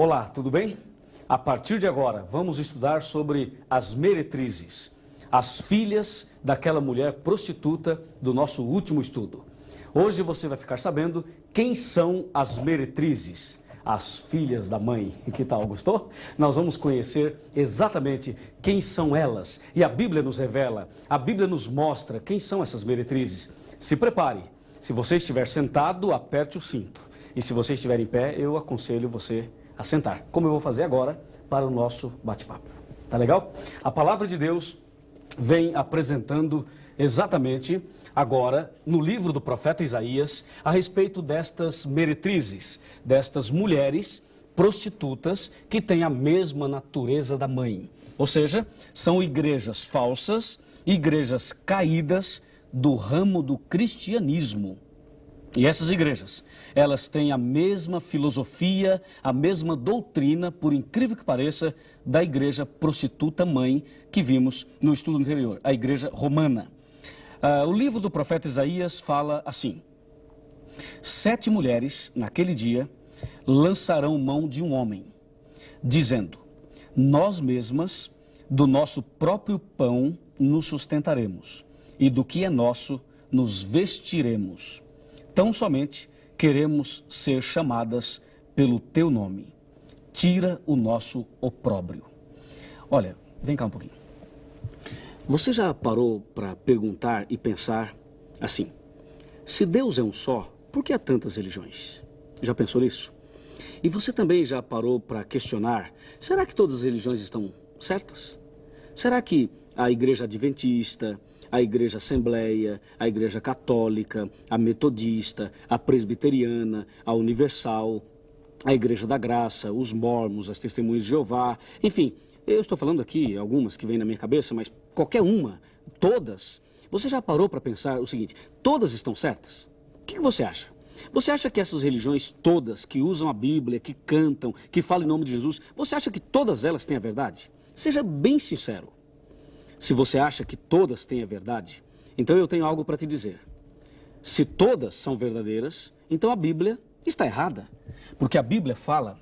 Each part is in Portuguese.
Olá, tudo bem? A partir de agora, vamos estudar sobre as meretrizes, as filhas daquela mulher prostituta do nosso último estudo. Hoje você vai ficar sabendo quem são as meretrizes, as filhas da mãe. Que tal, gostou? Nós vamos conhecer exatamente quem são elas. E a Bíblia nos revela, a Bíblia nos mostra quem são essas meretrizes. Se prepare. Se você estiver sentado, aperte o cinto. E se você estiver em pé, eu aconselho você a sentar, como eu vou fazer agora para o nosso bate-papo. Tá legal? A palavra de Deus vem apresentando exatamente agora, no livro do profeta Isaías, a respeito destas meretrizes, destas mulheres prostitutas que têm a mesma natureza da mãe. Ou seja, são igrejas falsas, igrejas caídas do ramo do cristianismo. E essas igrejas, elas têm a mesma filosofia, a mesma doutrina, por incrível que pareça, da igreja prostituta mãe que vimos no estudo anterior, a igreja romana. O livro do profeta Isaías fala assim: 7 mulheres, naquele dia, lançarão mão de um homem, dizendo: nós mesmas, do nosso próprio pão, nos sustentaremos, e do que é nosso, nos vestiremos. Tão somente queremos ser chamadas pelo teu nome. Tira o nosso opróbrio. Olha, vem cá um pouquinho. Você já parou para perguntar e pensar assim: se Deus é um só, por que há tantas religiões? Já pensou nisso? E você também já parou para questionar: será que todas as religiões estão certas? Será que a igreja adventista, a igreja assembleia, a igreja católica, a metodista, a presbiteriana, a universal, a igreja da graça, os mormons, as testemunhas de Jeová, enfim, eu estou falando aqui algumas que vêm na minha cabeça, mas qualquer uma, todas. Você já parou para pensar o seguinte: todas estão certas? O que você acha? Você acha que essas religiões todas que usam a Bíblia, que cantam, que falam em nome de Jesus, você acha que todas elas têm a verdade? Seja bem sincero. Se você acha que todas têm a verdade, então eu tenho algo para te dizer. Se todas são verdadeiras, então a Bíblia está errada. Porque a Bíblia fala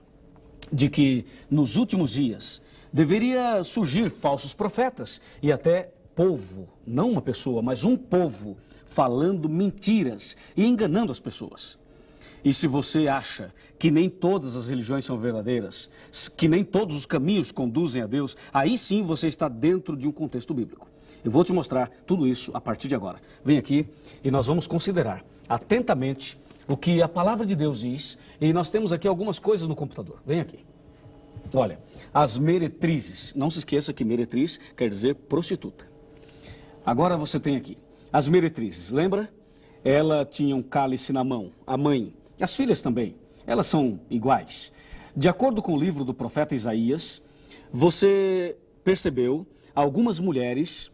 de que nos últimos dias deveria surgir falsos profetas e até povo, não uma pessoa, mas um povo, falando mentiras e enganando as pessoas. E se você acha que nem todas as religiões são verdadeiras, que nem todos os caminhos conduzem a Deus, aí sim você está dentro de um contexto bíblico. Eu vou te mostrar tudo isso a partir de agora. Vem aqui e nós vamos considerar atentamente o que a palavra de Deus diz. E nós temos aqui algumas coisas no computador. Vem aqui. Olha, as meretrizes. Não se esqueça que meretriz quer dizer prostituta. Agora você tem aqui as meretrizes. Lembra? Ela tinha um cálice na mão, a mãe. As filhas também, elas são iguais. De acordo com o livro do profeta Isaías, você percebeu algumas mulheres,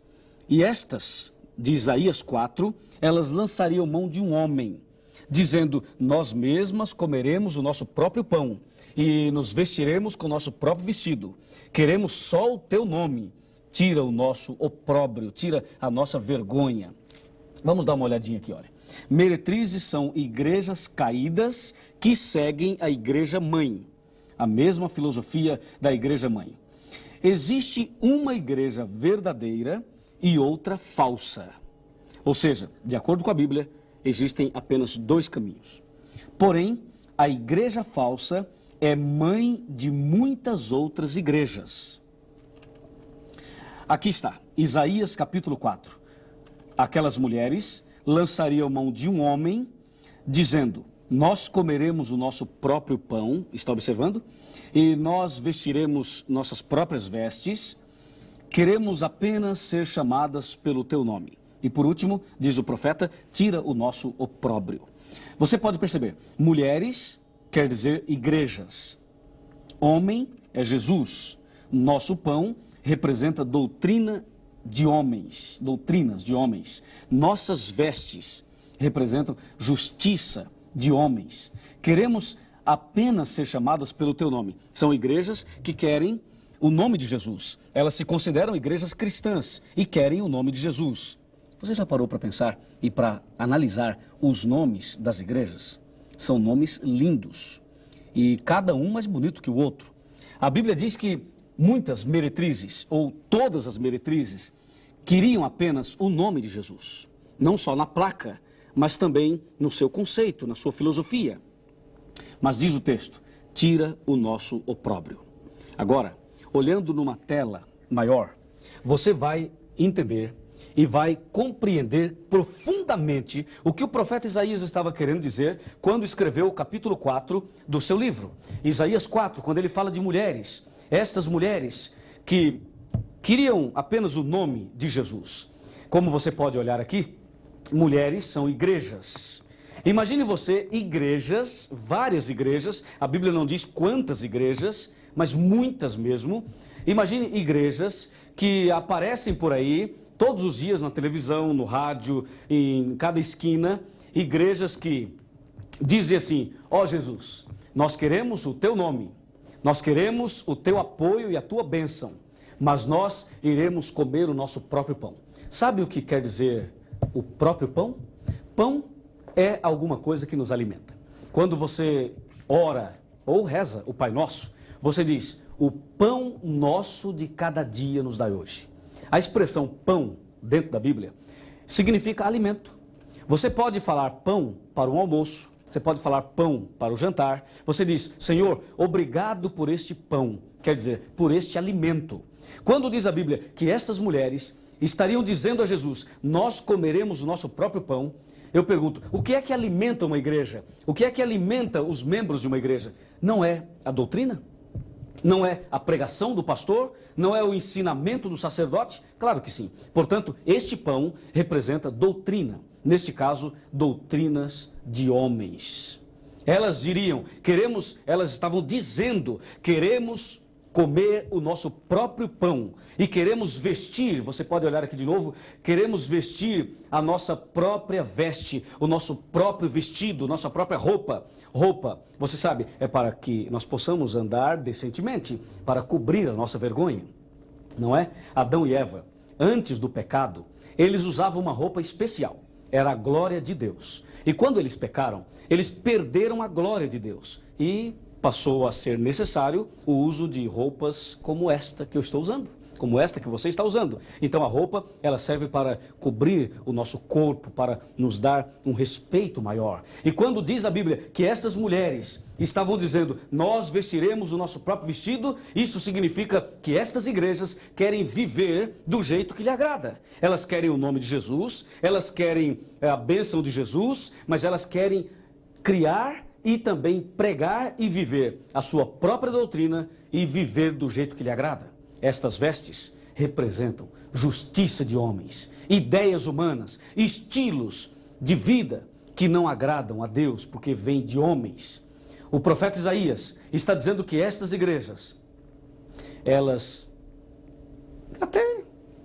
e estas, de Isaías 4, elas lançariam mão de um homem, dizendo: nós mesmas comeremos o nosso próprio pão e nos vestiremos com o nosso próprio vestido. Queremos só o teu nome. Tira o nosso opróbrio, tira a nossa vergonha. Vamos dar uma olhadinha aqui, olha. Meretrizes são igrejas caídas que seguem a igreja mãe, a mesma filosofia da igreja mãe. Existe uma igreja verdadeira e outra falsa. Ou seja, de acordo com a Bíblia, existem apenas 2 caminhos. Porém, a igreja falsa é mãe de muitas outras igrejas. Aqui está, Isaías capítulo 4. Aquelas mulheres lançariam mão de um homem, dizendo: nós comeremos o nosso próprio pão, está observando? E nós vestiremos nossas próprias vestes, queremos apenas ser chamadas pelo teu nome. E por último, diz o profeta, tira o nosso opróbrio. Você pode perceber, mulheres quer dizer igrejas, homem é Jesus, nosso pão representa doutrinas de homens, nossas vestes representam justiça de homens. Queremos apenas ser chamadas pelo teu nome. São igrejas que querem o nome de Jesus. Elas se consideram igrejas cristãs e querem o nome de Jesus. Você já parou para pensar e para analisar os nomes das igrejas? São nomes lindos. e cada um mais bonito que o outro. A Bíblia diz que muitas meretrizes, ou todas as meretrizes, queriam apenas o nome de Jesus. Não só na placa, mas também no seu conceito, na sua filosofia. Mas diz o texto, tira o nosso opróbrio. Agora, olhando numa tela maior, você vai entender e vai compreender profundamente o que o profeta Isaías estava querendo dizer quando escreveu o capítulo 4 do seu livro. Isaías 4, quando ele fala de mulheres, estas mulheres que queriam apenas o nome de Jesus. Como você pode olhar aqui, mulheres são igrejas. Imagine você igrejas, várias igrejas, a Bíblia não diz quantas igrejas, mas muitas mesmo. Imagine igrejas que aparecem por aí todos os dias na televisão, no rádio, em cada esquina, igrejas que dizem assim, ó Jesus, nós queremos o teu nome, nós queremos o teu apoio e a tua bênção, mas nós iremos comer o nosso próprio pão. Sabe o que quer dizer o próprio pão? Pão é alguma coisa que nos alimenta. Quando você ora ou reza o Pai Nosso, você diz, o pão nosso de cada dia nos dai hoje. A expressão pão, dentro da Bíblia, significa alimento. Você pode falar pão para o almoço, você pode falar pão para o jantar. Você diz, Senhor, obrigado por este pão, quer dizer, por este alimento. Quando diz a Bíblia que estas mulheres estariam dizendo a Jesus, nós comeremos o nosso próprio pão, eu pergunto, o que é que alimenta uma igreja? O que é que alimenta os membros de uma igreja? Não é a doutrina? Não é a pregação do pastor? Não é o ensinamento do sacerdote? Claro que sim. Portanto, este pão representa doutrina. Neste caso, doutrinas de homens. Elas diriam, elas estavam dizendo, queremos comer o nosso próprio pão e queremos vestir, você pode olhar aqui de novo, queremos vestir a nossa própria veste, o nosso próprio vestido, nossa própria roupa. Roupa, você sabe, é para que nós possamos andar decentemente, para cobrir a nossa vergonha, não é? Adão e Eva, antes do pecado, eles usavam uma roupa especial, era a glória de Deus. E quando eles pecaram, eles perderam a glória de Deus e passou a ser necessário o uso de roupas como esta que eu estou usando, como esta que você está usando. Então a roupa, ela serve para cobrir o nosso corpo, para nos dar um respeito maior. E quando diz a Bíblia que estas mulheres estavam dizendo, nós vestiremos o nosso próprio vestido, isso significa que estas igrejas querem viver do jeito que lhe agrada. Elas querem o nome de Jesus, elas querem a bênção de Jesus, mas elas querem criar e também pregar e viver a sua própria doutrina e viver do jeito que lhe agrada. Estas vestes representam justiça de homens, ideias humanas, estilos de vida que não agradam a Deus porque vêm de homens. O profeta Isaías está dizendo que estas igrejas, elas até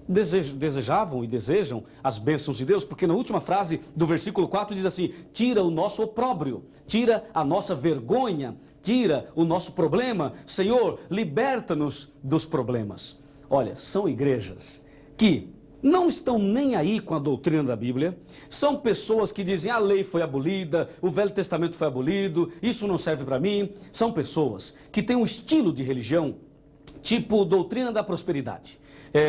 desejavam e desejam as bênçãos de Deus, porque na última frase do versículo 4 diz assim, tira o nosso opróbrio, tira a nossa vergonha, tira o nosso problema, Senhor, liberta-nos dos problemas. Olha, são igrejas que não estão nem aí com a doutrina da Bíblia, são pessoas que dizem a lei foi abolida, o Velho Testamento foi abolido, isso não serve para mim. São pessoas que têm um estilo de religião tipo doutrina da prosperidade.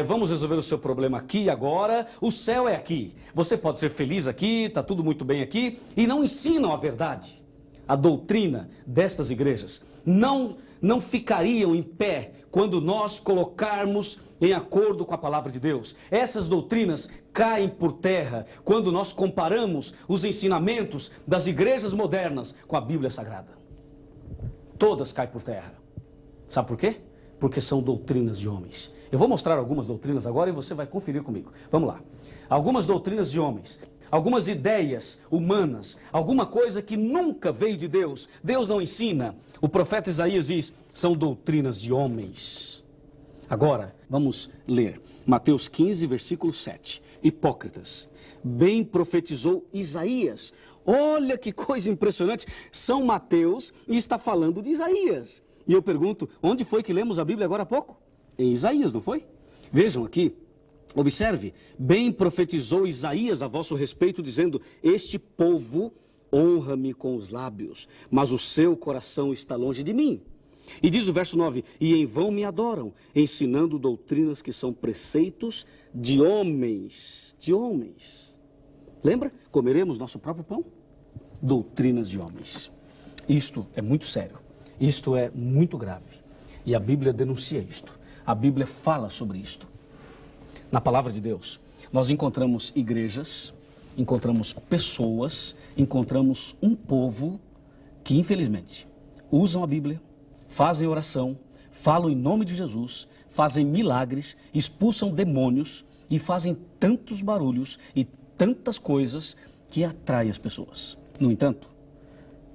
Vamos resolver o seu problema aqui e agora, o céu é aqui, você pode ser feliz aqui, está tudo muito bem aqui, e não ensinam a verdade. A doutrina destas igrejas não ficariam em pé quando nós colocarmos em acordo com a palavra de Deus. Essas doutrinas caem por terra quando nós comparamos os ensinamentos das igrejas modernas com a Bíblia Sagrada. Todas caem por terra. Sabe por quê? Porque são doutrinas de homens. Eu vou mostrar algumas doutrinas agora e você vai conferir comigo. Vamos lá. Algumas doutrinas de homens, algumas ideias humanas, alguma coisa que nunca veio de Deus. Deus não ensina. O profeta Isaías diz, são doutrinas de homens. Agora, vamos ler. Mateus 15, versículo 7. Hipócritas, bem profetizou Isaías. Olha que coisa impressionante. São Mateus e está falando de Isaías. E eu pergunto, onde foi que lemos a Bíblia agora há pouco? Em Isaías, não foi? Vejam aqui, observe, bem profetizou Isaías a vosso respeito, dizendo, este povo honra-me com os lábios, mas o seu coração está longe de mim. E diz o verso 9, e em vão me adoram, ensinando doutrinas que são preceitos de homens. De homens. Lembra? Comeremos nosso próprio pão? Doutrinas de homens. Isto é muito sério. Isto é muito grave. E a Bíblia denuncia isto. A Bíblia fala sobre isto. Na palavra de Deus, nós encontramos igrejas, encontramos pessoas, encontramos um povo que, infelizmente, usam a Bíblia, fazem oração, falam em nome de Jesus, fazem milagres, expulsam demônios e fazem tantos barulhos e tantas coisas que atraem as pessoas. No entanto,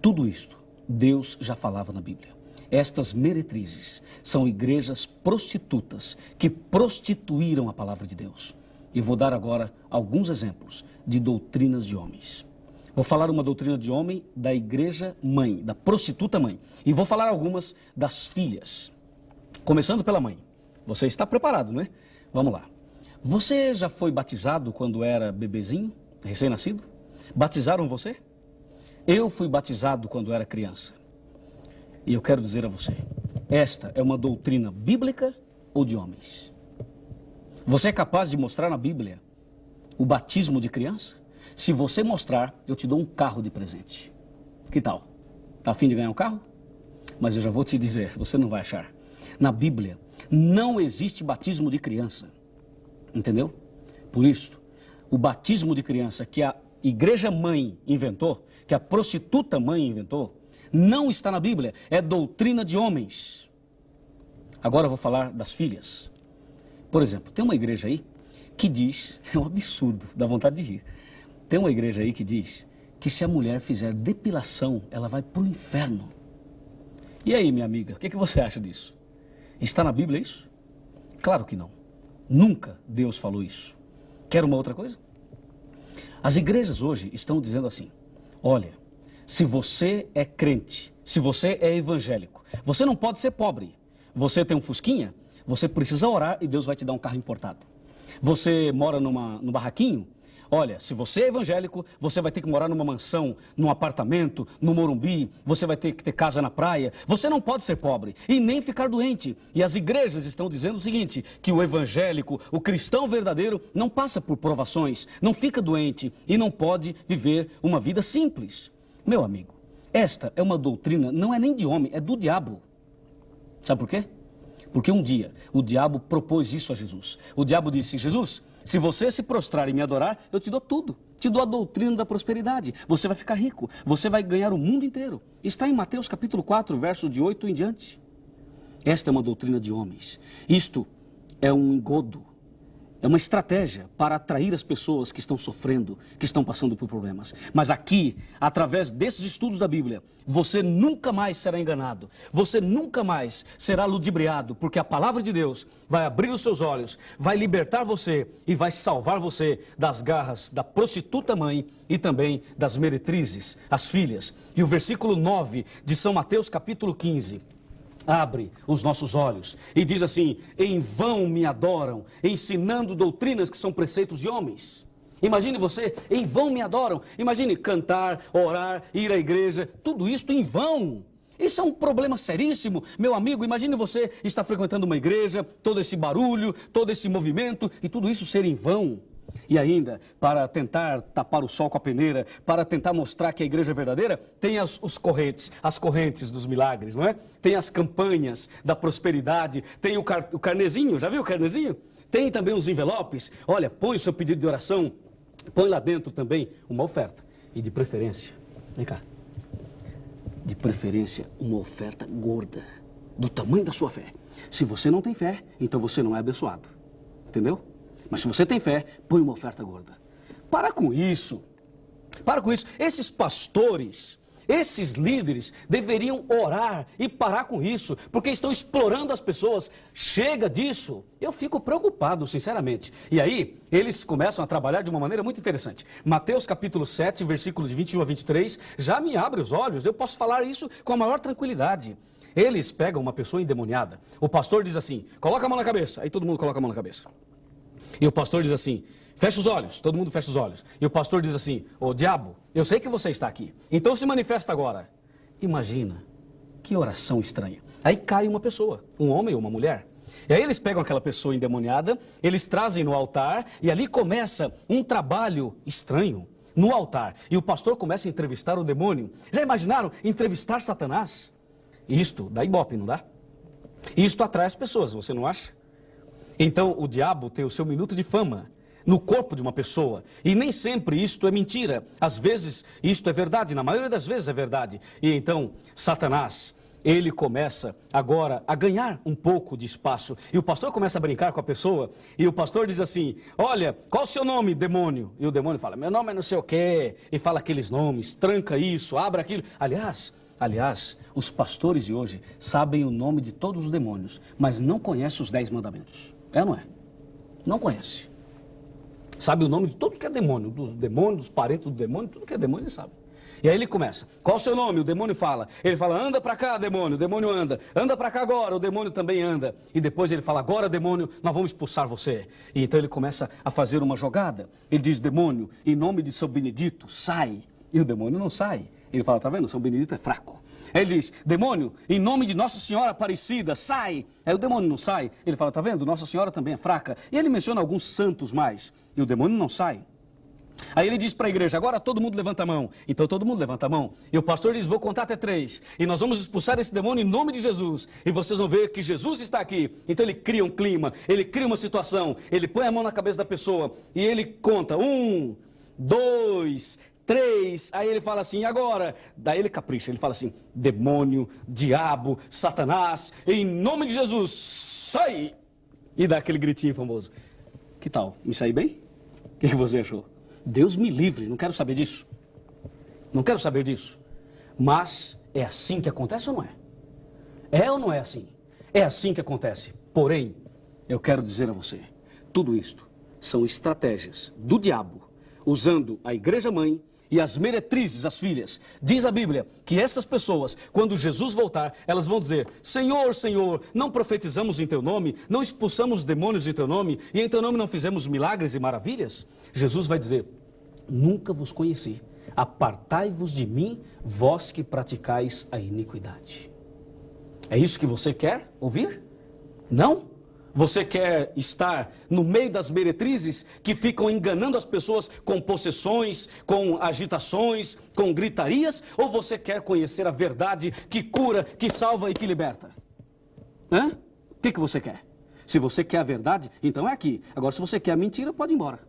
tudo isto Deus já falava na Bíblia. Estas meretrizes são igrejas prostitutas que prostituíram a palavra de Deus. E vou dar agora alguns exemplos de doutrinas de homens. Vou falar uma doutrina de homem da igreja mãe, da prostituta mãe. E vou falar algumas das filhas. Começando pela mãe. Você está preparado, né? Vamos lá. Você já foi batizado quando era bebezinho, recém-nascido? Batizaram você? Eu fui batizado quando era criança. E eu quero dizer a você, esta é uma doutrina bíblica ou de homens? Você é capaz de mostrar na Bíblia o batismo de criança? Se você mostrar, eu te dou um carro de presente. Que tal? Tá a fim de ganhar um carro? Mas eu já vou te dizer, você não vai achar. Na Bíblia, não existe batismo de criança. Entendeu? Por isso, o batismo de criança que a igreja mãe inventou, que a prostituta mãe inventou, não está na Bíblia. É doutrina de homens. Agora eu vou falar das filhas. Por exemplo, tem uma igreja aí que diz, é um absurdo, dá vontade de rir. Tem uma igreja aí que diz que se a mulher fizer depilação, ela vai para o inferno. E aí, minha amiga, o que você acha disso? Está na Bíblia isso? Claro que não. Nunca Deus falou isso. Quer uma outra coisa? As igrejas hoje estão dizendo assim, olha, se você é crente, se você é evangélico, você não pode ser pobre. Você tem um fusquinha, você precisa orar e Deus vai te dar um carro importado. Você mora num barraquinho, olha, se você é evangélico, você vai ter que morar numa mansão, num apartamento, no Morumbi, você vai ter que ter casa na praia. Você não pode ser pobre e nem ficar doente. E as igrejas estão dizendo o seguinte, que o evangélico, o cristão verdadeiro, não passa por provações, não fica doente e não pode viver uma vida simples. Meu amigo, esta é uma doutrina, não é nem de homem, é do diabo. Sabe por quê? Porque um dia o diabo propôs isso a Jesus. O diabo disse, Jesus, se você se prostrar e me adorar, eu te dou tudo. Te dou a doutrina da prosperidade. Você vai ficar rico, você vai ganhar o mundo inteiro. Está em Mateus capítulo 4, verso de 8 em diante. Esta é uma doutrina de homens. Isto é um engodo. É uma estratégia para atrair as pessoas que estão sofrendo, que estão passando por problemas. Mas aqui, através desses estudos da Bíblia, você nunca mais será enganado. Você nunca mais será ludibriado, porque a palavra de Deus vai abrir os seus olhos, vai libertar você e vai salvar você das garras da prostituta mãe e também das meretrizes, as filhas. E o versículo 9 de São Mateus capítulo 15... abre os nossos olhos e diz assim, em vão me adoram, ensinando doutrinas que são preceitos de homens. Imagine você, em vão me adoram. Imagine cantar, orar, ir à igreja, tudo isto em vão. Isso é um problema seríssimo, meu amigo. Imagine você estar frequentando uma igreja, todo esse barulho, todo esse movimento e tudo isso ser em vão. E ainda, para tentar tapar o sol com a peneira, para tentar mostrar que a igreja é verdadeira, tem as correntes dos milagres, não é? Tem as campanhas da prosperidade, tem o carnezinho, já viu o carnezinho? Tem também os envelopes, olha, põe o seu pedido de oração, põe lá dentro também uma oferta. E de preferência, vem cá, de preferência uma oferta gorda, do tamanho da sua fé. Se você não tem fé, então você não é abençoado, entendeu? Mas se você tem fé, põe uma oferta gorda. Para com isso. Para com isso. Esses pastores, esses líderes deveriam orar e parar com isso, porque estão explorando as pessoas. Chega disso. Eu fico preocupado, sinceramente. E aí, eles começam a trabalhar de uma maneira muito interessante. Mateus capítulo 7, versículos de 21 a 23, já me abre os olhos. Eu posso falar isso com a maior tranquilidade. Eles pegam uma pessoa endemoniada. O pastor diz assim, coloca a mão na cabeça. Aí todo mundo coloca a mão na cabeça. E o pastor diz assim, fecha os olhos, todo mundo fecha os olhos. E o pastor diz assim, ô diabo, eu sei que você está aqui, então se manifesta agora. Imagina, que oração estranha. Aí cai uma pessoa, um homem ou uma mulher. E aí eles pegam aquela pessoa endemoniada, eles trazem no altar e ali começa um trabalho estranho no altar. E o pastor começa a entrevistar o demônio. Já imaginaram entrevistar Satanás? Isto dá ibope, não dá? Isto atrai as pessoas, você não acha? Então o diabo tem o seu minuto de fama no corpo de uma pessoa. E nem sempre isto é mentira. Às vezes isto é verdade, na maioria das vezes é verdade. E então Satanás, ele começa agora a ganhar um pouco de espaço. E o pastor começa a brincar com a pessoa. E o pastor diz assim, olha, qual o seu nome, demônio? E o demônio fala, meu nome é não sei o quê. E fala aqueles nomes, tranca isso, abre aquilo. Aliás, os pastores de hoje sabem o nome de todos os demônios, mas não conhecem os 10 mandamentos. É ou não é? Não conhece. Sabe o nome de tudo que é demônio, dos demônios, dos parentes do demônio, tudo que é demônio ele sabe. E aí ele começa, qual o seu nome? O demônio fala. Ele fala, anda pra cá, demônio. O demônio anda pra cá agora. O demônio também anda. E depois ele fala, agora, demônio, nós vamos expulsar você. E então ele começa a fazer uma jogada. Ele diz, demônio, em nome de São Benedito, sai. E o demônio não sai. Ele fala, tá vendo, São Benedito é fraco. Aí ele diz, demônio, em nome de Nossa Senhora Aparecida, sai. Aí o demônio não sai. Ele fala, tá vendo, Nossa Senhora também é fraca. E ele menciona alguns santos mais. E o demônio não sai. Aí ele diz para a igreja, agora todo mundo levanta a mão. Então todo mundo levanta a mão. E o pastor diz, vou contar até 3. E nós vamos expulsar esse demônio em nome de Jesus. E vocês vão ver que Jesus está aqui. Então ele cria um clima, ele cria uma situação. Ele põe a mão na cabeça da pessoa. E ele conta, 1, 2, 3. Aí ele fala assim, agora. Daí ele capricha, ele fala assim, demônio, diabo, Satanás, em nome de Jesus, sai. E dá aquele gritinho famoso. Que tal? Me saí bem? O que você achou? Deus me livre, não quero saber disso. Não quero saber disso. Mas é assim que acontece ou não é? É ou não é assim? É assim que acontece. Porém, eu quero dizer a você, tudo isto são estratégias do diabo, usando a igreja mãe e as meretrizes, as filhas. Diz a Bíblia que estas pessoas, quando Jesus voltar, elas vão dizer, Senhor, Senhor, não profetizamos em teu nome, não expulsamos demônios em teu nome, e em teu nome não fizemos milagres e maravilhas? Jesus vai dizer, nunca vos conheci, apartai-vos de mim, vós que praticais a iniquidade. É isso que você quer ouvir? Não? Você quer estar no meio das meretrizes que ficam enganando as pessoas com possessões, com agitações, com gritarias? Ou você quer conhecer a verdade que cura, que salva e que liberta? Hã? O que você quer? Se você quer a verdade, então é aqui. Agora, se você quer a mentira, pode ir embora.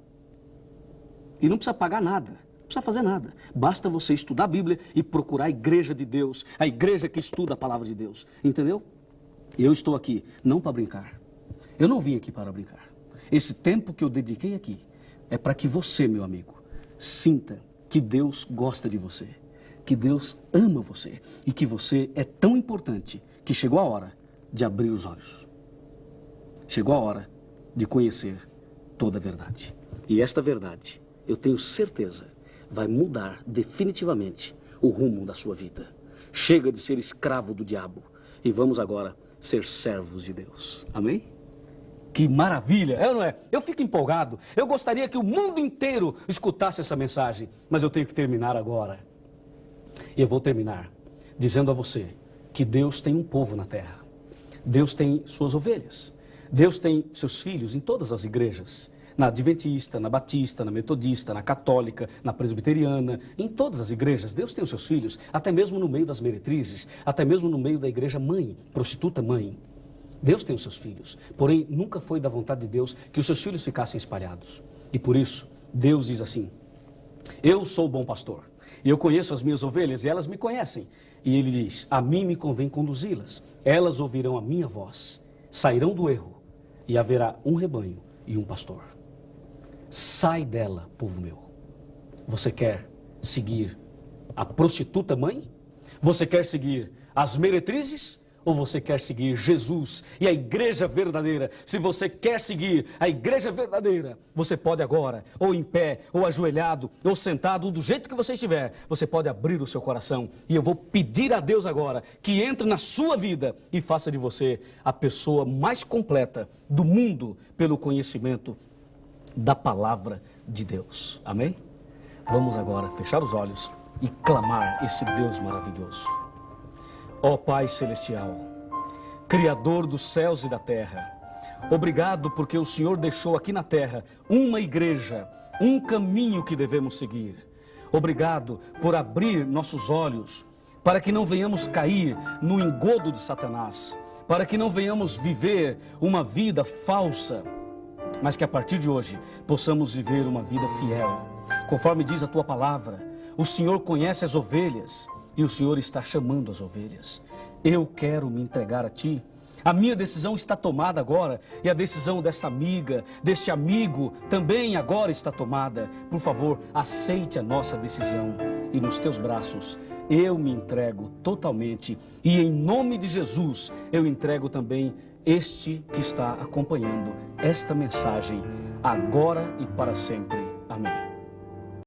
E não precisa pagar nada. Não precisa fazer nada. Basta você estudar a Bíblia e procurar a igreja de Deus. A igreja que estuda a palavra de Deus. Entendeu? Eu estou aqui não para brincar. Eu não vim aqui para brincar. Esse tempo que eu dediquei aqui é para que você, meu amigo, sinta que Deus gosta de você, que Deus ama você e que você é tão importante que chegou a hora de abrir os olhos. Chegou a hora de conhecer toda a verdade. E esta verdade, eu tenho certeza, vai mudar definitivamente o rumo da sua vida. Chega de ser escravo do diabo e vamos agora ser servos de Deus. Amém? Que maravilha, é ou não é? Eu fico empolgado. Eu gostaria que o mundo inteiro escutasse essa mensagem. Mas eu tenho que terminar agora. E eu vou terminar dizendo a você que Deus tem um povo na terra. Deus tem suas ovelhas. Deus tem seus filhos em todas as igrejas. Na adventista, na batista, na metodista, na católica, na presbiteriana. Em todas as igrejas, Deus tem os seus filhos. Até mesmo no meio das meretrizes. Até mesmo no meio da igreja mãe, prostituta mãe. Deus tem os seus filhos, porém nunca foi da vontade de Deus que os seus filhos ficassem espalhados. E por isso, Deus diz assim, eu sou o bom pastor, e eu conheço as minhas ovelhas e elas me conhecem. E ele diz, a mim me convém conduzi-las, elas ouvirão a minha voz, sairão do erro, e haverá um rebanho e um pastor. Sai dela, povo meu. Você quer seguir a prostituta mãe? Você quer seguir as meretrizes? Ou você quer seguir Jesus e a igreja verdadeira? Se você quer seguir a igreja verdadeira, você pode agora, ou em pé, ou ajoelhado, ou sentado, do jeito que você estiver, você pode abrir o seu coração. E eu vou pedir a Deus agora que entre na sua vida e faça de você a pessoa mais completa do mundo pelo conhecimento da palavra de Deus. Amém? Vamos agora fechar os olhos e clamar esse Deus maravilhoso. Ó Pai Celestial, Criador dos céus e da terra, obrigado porque o Senhor deixou aqui na terra uma igreja, um caminho que devemos seguir. Obrigado por abrir nossos olhos para que não venhamos cair no engodo de Satanás, para que não venhamos viver uma vida falsa, mas que a partir de hoje possamos viver uma vida fiel. Conforme diz a tua palavra, o Senhor conhece as ovelhas e o Senhor está chamando as ovelhas. Eu quero me entregar a ti. A minha decisão está tomada agora e a decisão desta amiga, deste amigo também agora está tomada. Por favor, aceite a nossa decisão e nos teus braços eu me entrego totalmente e em nome de Jesus eu entrego também este que está acompanhando esta mensagem agora e para sempre. Amém.